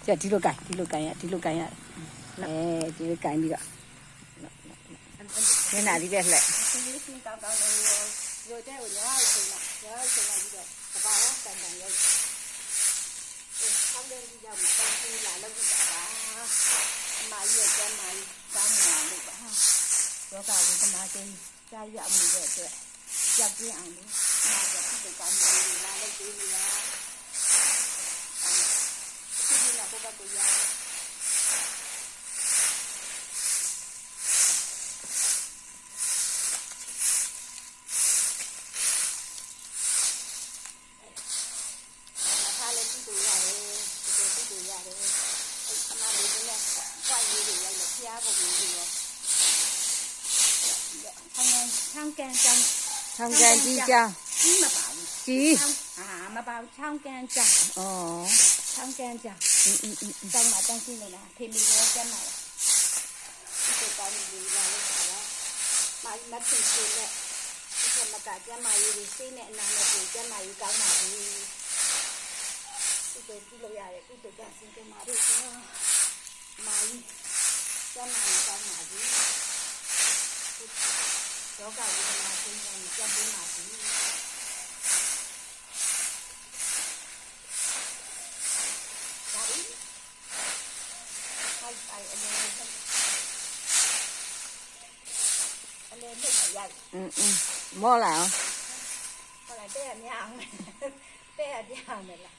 ကျဒီလိုကန်ရဒီလိုကန်ရအဲဒီလိုကန်ပြီးတော့မျက်နှာလေးပဲလှက်ကောင်းရိုတဲ့ကိုရောဆိုပြီးတော့တဘာဝတန်တန်ရောက်ဆောင်းတဲ့ကြီးရောက်မှာတောင်းပြီးလာလောက်ကြတာအမကြီးရဲ့ကျမ်းမာကြီးတောင်းမှာလို့ပါယောဂဝေဒနာချင်းကြားရအောင်လို့အတွက်ကြောက်ပြင်းအောင်လို့အားကြောင့်ဒီကောင်းကြီးလာလောက်ပြီးလာဒီလာပေါ်တော့ရချောင်းကန်ကြီးကြောင်းကြီးမပါဘူးကြီးမပါဘူးချောင်းကန်ကြောင်းဩချောင်းကန်ကြောင်းတောင်းမှာတန်းရှင်းနေတာဖေမီရောကျမ်းလာဒီကောင်းကြီးလာလို့ပါလားမတ်တင်ရှင်းနဲ့ဒီကမကကျမ်းမာရေးစိတ်နဲ့အနာနဲ့ကျမ်းမာရေးကောင်းပါဘူးဒီလိုကြည့်လို့ရတယ်ဒီတော့ကျန်စင်ကမာရေးဆိုမာရေးကျမ်းမာရေးကောင်းပါဘူးယောဂဝိဒနာကိုကြပ်ပေးပါစီ။ဒါရီဟိုက်အလဲနဲ့ရိုက်မောလာအောင်ဟောလာတဲ့မြောင်တဲ့ပြောင်းနေလား